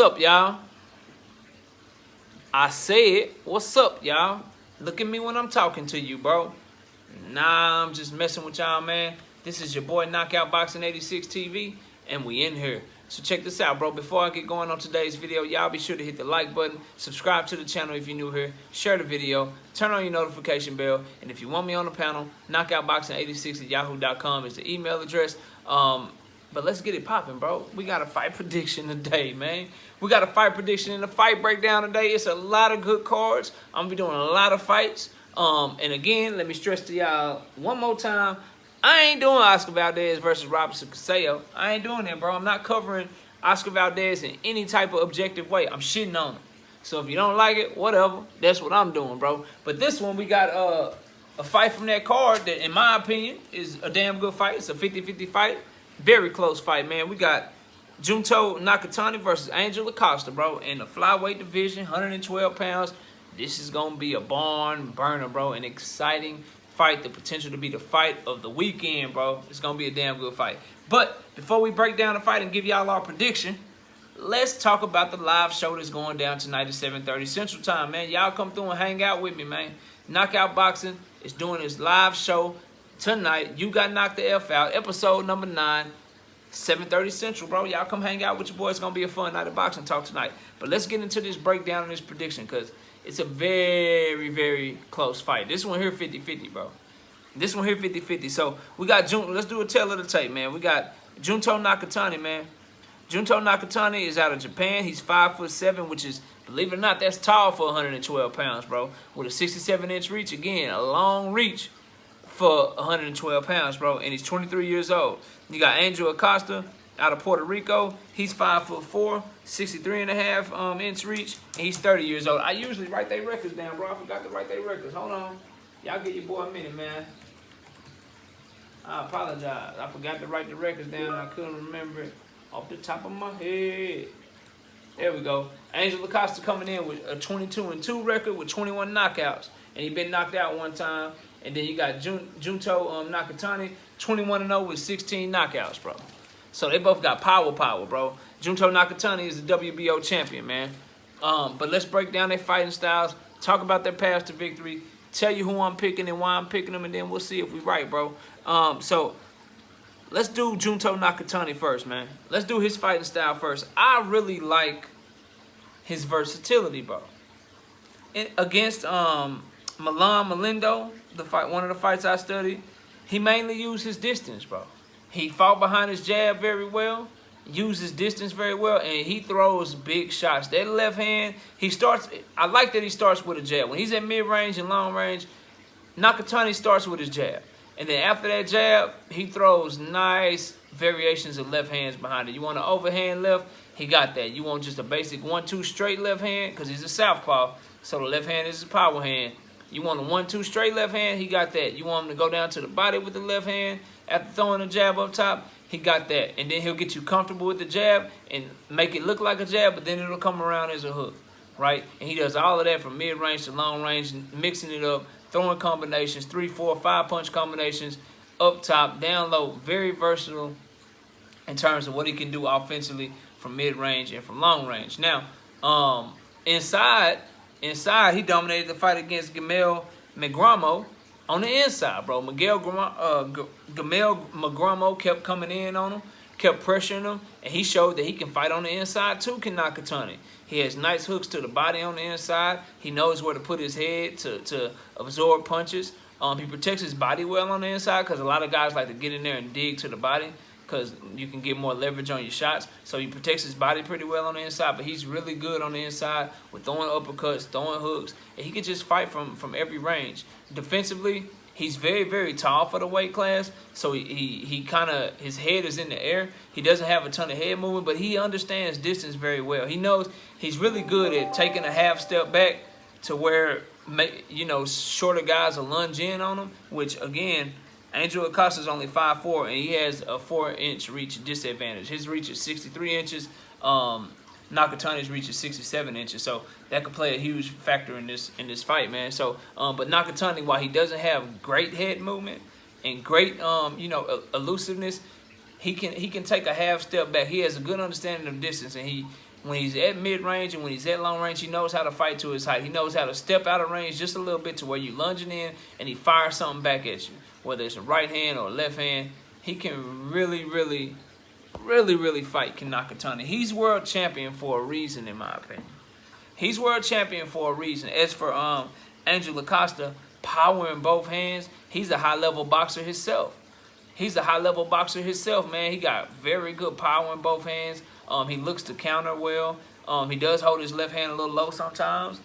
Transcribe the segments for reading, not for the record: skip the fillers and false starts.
up, y'all? I said, what's up, y'all? Look at me when I'm talking to you, bro. Nah, I'm just messing with y'all, man. This is your boy Knockout Boxing 86 TV, and we in here. So check this out, bro. Before I get going on today's video, y'all be sure to hit the like button, subscribe to the channel if you're new here, share the video, turn on your notification bell, and if you want me on the panel, knockoutboxing86 at yahoo.com is the email address. But let's get it popping, bro. We got a fight prediction today, man. We got a fight prediction and a fight breakdown today. It's a lot of good cards. I'm going to be doing a lot of fights. And again, let me stress to y'all one more time, I ain't doing Oscar Valdez versus Robinson Caicedo. I ain't doing that, bro. I'm not covering Oscar Valdez in any type of objective way. I'm shitting on him. So if you don't like it, whatever. That's what I'm doing, bro. But this one, we got a fight from that card that, in my opinion, is a damn good fight. It's a 50-50 fight. Very close fight, man. We got JUNTO Nakatani versus Angel Acosta, bro, in the flyweight division, 112 pounds. This is going to be a barn burner, bro. An exciting fight. The potential to be the fight of the weekend, bro. It's going to be a damn good fight. But before we break down the fight and give y'all our prediction, let's talk about the live show that's going down tonight at 7:30 Central Time, man. Y'all come through and hang out with me, man. Knockout Boxing is doing this live show tonight. You Got Knocked the F Out, episode number 9, 7:30 Central, bro. Y'all come hang out with your boys. It's going to be a fun night of boxing talk tonight. But let's get into this breakdown and this prediction because it's a very, very close fight. This one here 50-50, bro. This one here 50-50. So we got let's do a tail of the tape, man. We got JUNTO Nakatani, man. JUNTO Nakatani is out of Japan. He's 5'7", which is, believe it or not, that's tall for 112 pounds, bro. With a 67-inch reach. Again, a long reach for 112 pounds, bro, and he's 23 years old. You got Angel Acosta out of Puerto Rico. He's 5'4", 63.5 inch reach, and he's 30 years old. I usually write their records down, bro. I forgot to write their records. Hold on. Y'all give your boy a minute, man. I apologize. I forgot to write the records down. I couldn't remember it off the top of my head. There we go. Angel Acosta coming in with a 22-2 record with 21 knockouts, and he been knocked out one time. And then you got JUNTO Nakatani, 21-0 with 16 knockouts, bro. So they both got power, bro. JUNTO Nakatani is the WBO champion, man. But let's break down their fighting styles, talk about their path to victory, tell you who I'm picking and why I'm picking them, and then we'll see if we right, bro. So let's do JUNTO Nakatani first, man. Let's do his fighting style first. I really like his versatility, bro. Against Milan Melindo, one of the fights I studied, he mainly used his distance, bro. He fought behind his jab very well, used his distance very well, and he throws big shots. That left hand, I like that he starts with a jab. When he's at mid-range and long range, Nakatani starts with his jab. And then after that jab, he throws nice variations of left hands behind it. You want an overhand left? He got that. You want just a basic 1-2 straight left hand? Because he's a southpaw, so the left hand is his power hand. You want a 1-2 straight left hand? He got that. You want him to go down to the body with the left hand after throwing a jab up top? He got that. And then he'll get you comfortable with the jab and make it look like a jab, but then it'll come around as a hook, right? And he does all of that from mid-range to long range, mixing it up, throwing combinations, 3, 4, 5-punch combinations, up top, down low. Very versatile in terms of what he can do offensively from mid-range and from long range. Now, inside, he dominated the fight against Gamel Magramo on the inside, bro. Gamel Magramo kept coming in on him, kept pressuring him, and he showed that he can fight on the inside too, can Nakatani. He has nice hooks to the body on the inside. He knows where to put his head to absorb punches. He protects his body well on the inside because a lot of guys like to get in there and dig to the body because you can get more leverage on your shots. So he protects his body pretty well on the inside, but he's really good on the inside with throwing uppercuts, throwing hooks, and he can just fight from every range. Defensively, he's very, very tall for the weight class, so he kind of, his head is in the air. He doesn't have a ton of head movement, but he understands distance very well. He knows he's really good at taking a half step back to where, you know, shorter guys will lunge in on him, which, again, Angel Acosta is only 5'4", and he has a 4-inch reach disadvantage. His reach is 63 inches. Nakatani's reach is 67 inches, so that could play a huge factor in this fight, man. So, but Nakatani, while he doesn't have great head movement and great, you know, elusiveness, he can take a half step back. He has a good understanding of distance, and when he's at mid-range and when he's at long range, he knows how to fight to his height. He knows how to step out of range just a little bit to where you lunging in and he fires something back at you. Whether it's a right hand or a left hand, he can really fight Ken Nakatani. He's world champion for a reason, in my opinion. He's world champion for a reason. As for Angel Acosta, power in both hands, he's a high-level boxer himself. He's a high-level boxer himself, man. He got very good power in both hands. He looks to counter well. He does hold his left hand a little low sometimes.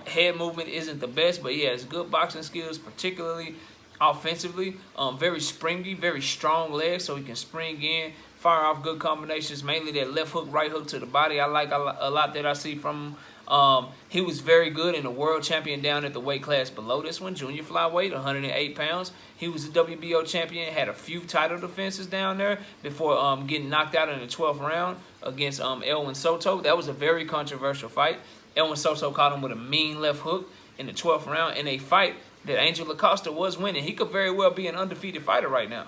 Head movement isn't the best, but he has good boxing skills, particularly offensively. Very springy, very strong legs, so he can spring in, fire off good combinations, mainly that left hook, right hook to the body. I like a lot that I see from him. He was very good in the world champion down at the weight class below this one, junior flyweight, 108 pounds. He was a WBO champion, had a few title defenses down there before getting knocked out in the 12th round against Elwin Soto. That was a very controversial fight. Elwin Soto caught him with a mean left hook in the 12th round in a fight that Angel Acosta was winning. He could very well be an undefeated fighter right now.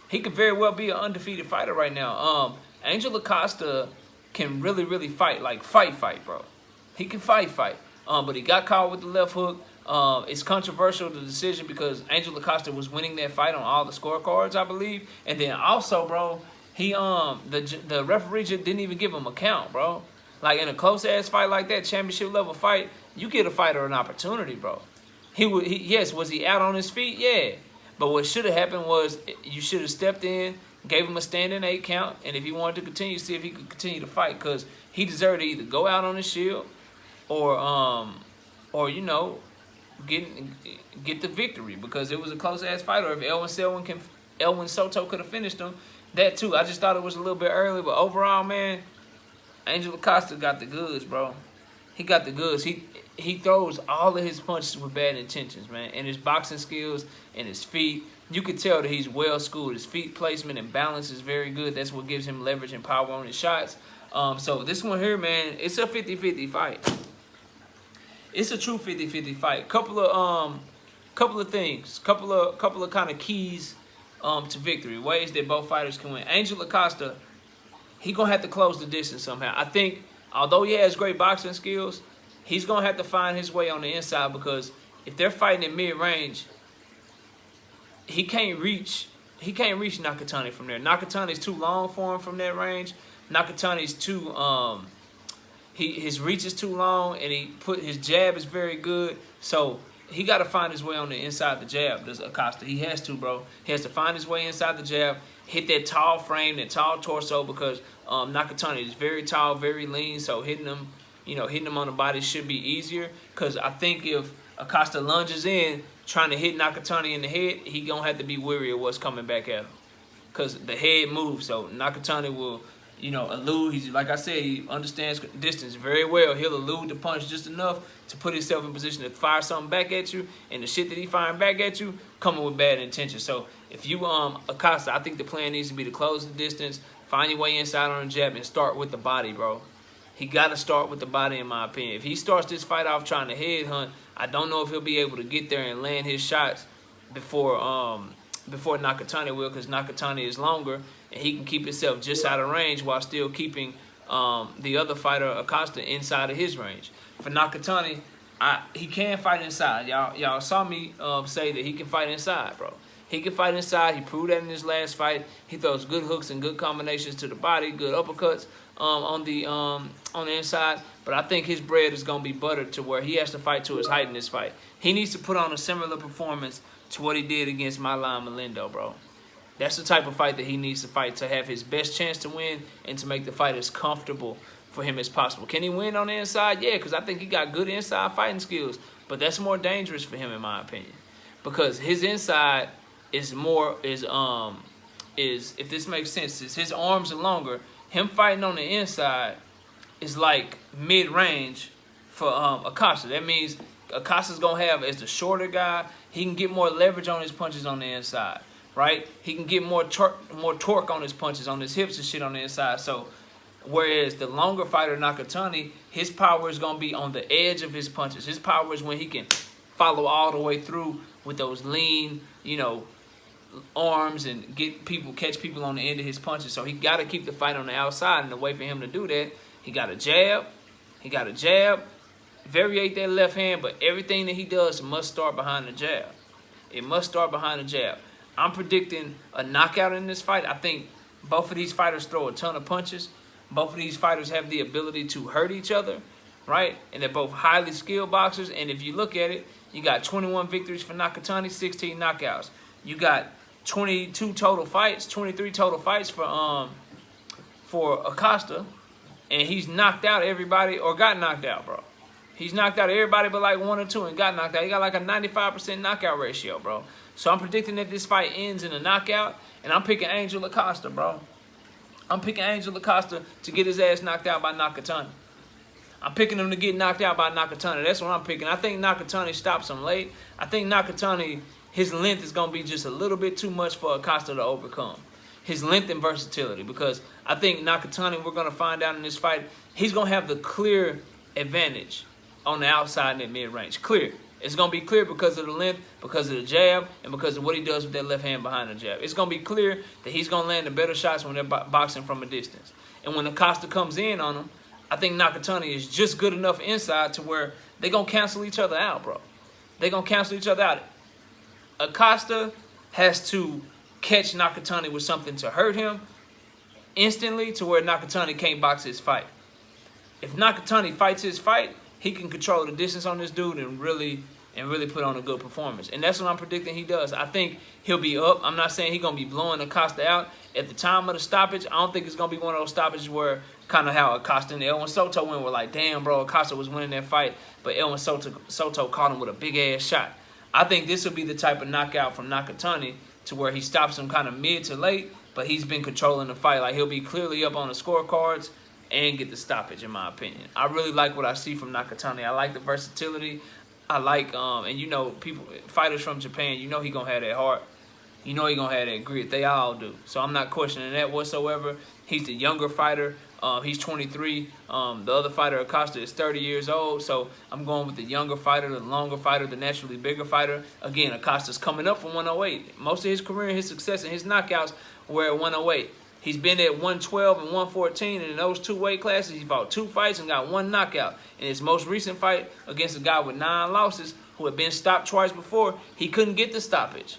He could very well be an undefeated fighter right now. Angel Acosta can really fight, like fight, bro. He can fight. But he got caught with the left hook. It's controversial, the decision, because Angel Acosta was winning that fight on all the scorecards, I believe. And then also, bro, he the referee just didn't even give him a count, bro. Like in a close-ass fight like that, championship-level fight, you give a fighter an opportunity, bro. Yes, was he out on his feet? Yeah. But what should have happened was you should have stepped in, gave him a standing 8 count, and if he wanted to continue, see if he could continue to fight, because he deserved to either go out on his shield or you know, get the victory, because it was a close-ass fight. Or if Elwin Soto could have finished him, that too. I just thought it was a little bit early, but overall, man, Angel Acosta got the goods, bro. He got the goods. He throws all of his punches with bad intentions, man. And his boxing skills and his feet, you could tell that he's well schooled. His feet placement and balance is very good. That's what gives him leverage and power on his shots. So this one here, man, it's a 50-50 fight. It's a true 50-50 fight. Couple of things, couple of kind of keys to victory, ways that both fighters can win. Angel Acosta, he gonna have to close the distance somehow. I think, although he has great boxing skills, he's gonna have to find his way on the inside, because if they're fighting in mid-range, he can't reach Nakatani from there. Nakatani's too long for him from that range. Nakatani's too his reach is too long, and his jab is very good. So he got to find his way on the inside the jab. Does Acosta? He has to, bro. He has to find his way inside the jab, hit that tall frame, that tall torso, because Nakatani is very tall, very lean. So hitting him on the body should be easier. Because I think if Acosta lunges in trying to hit Nakatani in the head, he gonna have to be wary of what's coming back at him, because the head moves. So Nakatani will, elude. He's, like I said, he understands distance very well. He'll elude the punch just enough to put himself in position to fire something back at you, and the shit that he firing back at you coming with bad intentions. So if you Acosta, I think the plan needs to be to close the distance, find your way inside on the jab, and start with the body, bro. He got to start with the body, in my opinion. If he starts this fight off trying to headhunt, I don't know if he'll be able to get there and land his shots before Nakatani will, because Nakatani is longer and he can keep himself just out of range while still keeping the other fighter, Acosta, inside of his range. For Nakatani, he can fight inside. Y'all saw me say that he can fight inside, bro. He can fight inside. He proved that in his last fight. He throws good hooks and good combinations to the body, good uppercuts on the inside. But I think his bread is gonna be buttered to where he has to fight to his height in this fight. He needs to put on a similar performance to what he did against Milan Melindo, bro. That's the type of fight that he needs to fight to have his best chance to win and to make the fight as comfortable for him as possible. Can he win on the inside? Yeah, because I think he got good inside fighting skills. But that's more dangerous for him, in my opinion, because his inside is if this makes sense, is his arms are longer. Him fighting on the inside is like mid-range for Acosta. That means Acosta's going to have, as the shorter guy, he can get more leverage on his punches on the inside, right? He can get more torque on his punches, on his hips and shit on the inside. So, whereas the longer fighter, Nakatani, his power is going to be on the edge of his punches. His power is when he can follow all the way through with those lean, arms and catch people on the end of his punches. So he got to keep the fight on the outside, and the way for him to do that He got a jab. He got a jab. Variate that left hand, but everything that he does must start behind the jab. It must start behind the jab. I'm predicting a knockout in this fight. I think both of these fighters throw a ton of punches. Both of these fighters have the ability to hurt each other, right? And they're both highly skilled boxers. And if you look at it, you got 21 victories for Nakatani, 16 knockouts. You got 22 total fights, 23 total fights for Acosta, and he's knocked out everybody or got knocked out, bro. He's knocked out everybody but like 1 or 2 and got knocked out. He got like a 95% knockout ratio, bro. So I'm predicting that this fight ends in a knockout, and I'm picking Angel Acosta, bro. I'm picking Angel Acosta to get his ass knocked out by Nakatani. I'm picking him to get knocked out by Nakatani. That's what I'm picking. I think Nakatani stops him late. I think Nakatani, his length is going to be just a little bit too much for Acosta to overcome. His length and versatility, because I think Nakatani, we're going to find out in this fight, he's going to have the clear advantage on the outside in that mid-range. Clear. It's going to be clear because of the length, because of the jab, and because of what he does with that left hand behind the jab. It's going to be clear that he's going to land the better shots when they're boxing from a distance. And when Acosta comes in on him, I think Nakatani is just good enough inside to where they're going to cancel each other out, bro. They're going to cancel each other out. Acosta has to catch Nakatani with something to hurt him instantly to where Nakatani can't box his fight. If Nakatani fights his fight, he can control the distance on this dude and really put on a good performance. And that's what I'm predicting he does. I think he'll be up. I'm not saying he's going to be blowing Acosta out. At the time of the stoppage, I don't think it's going to be one of those stoppages where kind of how Acosta and Elwin Soto went, were like, damn, bro, Acosta was winning that fight, but Elwin Soto caught him with a big-ass shot. I think this will be the type of knockout from Nakatani to where he stops him kind of mid to late, but he's been controlling the fight. Like, he'll be clearly up on the scorecards and get the stoppage, in my opinion. I really like what I see from Nakatani. I like the versatility. I like, and you know, fighters from Japan, you know he going to have that heart. You know he going to have that grit. They all do. So I'm not questioning that whatsoever. He's the younger fighter. He's 23. The other fighter, Acosta, is 30 years old. So I'm going with the younger fighter, the longer fighter, the naturally bigger fighter. Again, Acosta's coming up from 108. Most of his career, his success, and his knockouts were at 108. He's been at 112 and 114, and in those 2 weight classes, he fought 2 fights and got 1 knockout. In his most recent fight against a guy with 9 losses who had been stopped twice before, he couldn't get the stoppage.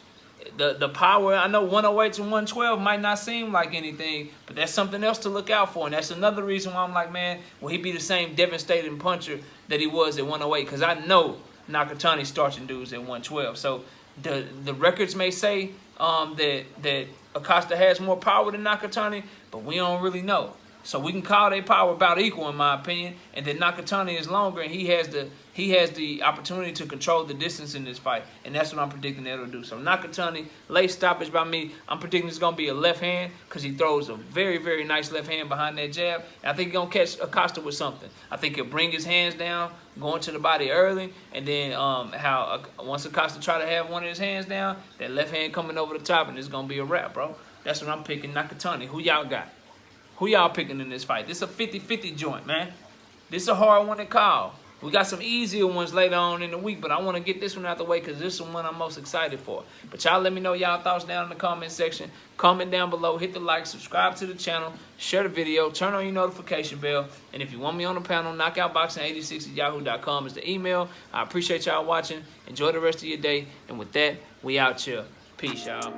The power, I know 108 to 112 might not seem like anything, but that's something else to look out for. And that's another reason why I'm like, man, will he be the same devastating puncher that he was at 108? Because I know Nakatani's starching dudes at 112. So the records may say that Acosta has more power than Nakatani, but we don't really know. So we can call their power about equal, in my opinion, and that Nakatani is longer, and he has the opportunity to control the distance in this fight, and that's what I'm predicting that it'll do. So Nakatani, late stoppage by me. I'm predicting it's going to be a left hand because he throws a very, very nice left hand behind that jab, and I think he's going to catch Acosta with something. I think he'll bring his hands down, go into the body early, and then once Acosta try to have one of his hands down, that left hand coming over the top, and it's going to be a wrap, bro. That's what I'm picking. Nakatani. Who y'all got? Who y'all picking in this fight? This is a 50-50 joint, man. This is a hard one to call. We got some easier ones later on in the week, but I want to get this one out the way because this is the one I'm most excited for. But y'all let me know y'all thoughts down in the comment section. Comment down below, hit the like, subscribe to the channel, share the video, turn on your notification bell. And if you want me on the panel, knockoutboxing86@yahoo.com is the email. I appreciate y'all watching. Enjoy the rest of your day. And with that, we out here. Peace, y'all.